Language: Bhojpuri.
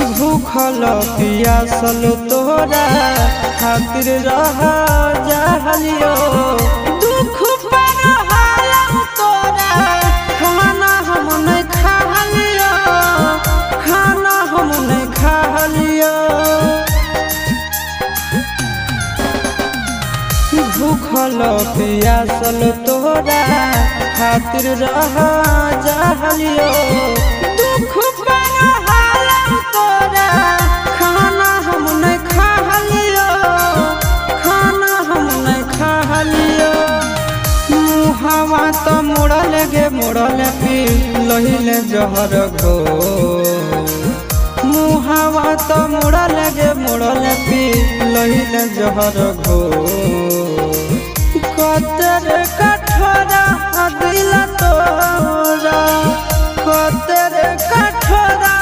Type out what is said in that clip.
भूखल पियासल तोरा खातिर रह जहलियो दुख पर हालम तोरा खाना हम नहीं खालियो खाना हम नहीं खालियो भूखल पियासल तोरा खातिर रह जहलियो दुख पर हालम तोरा खाना हम नहीं खालियो खाना हम नहीं खालियो मुहावा तो मुड़ल गे मुड़ल पी लहिले जहर गो मुहावा तो मुड़ल गे मुड़ल पी लहिले जहर गो कतर कठोरा दिल तोरा कतर कठोरा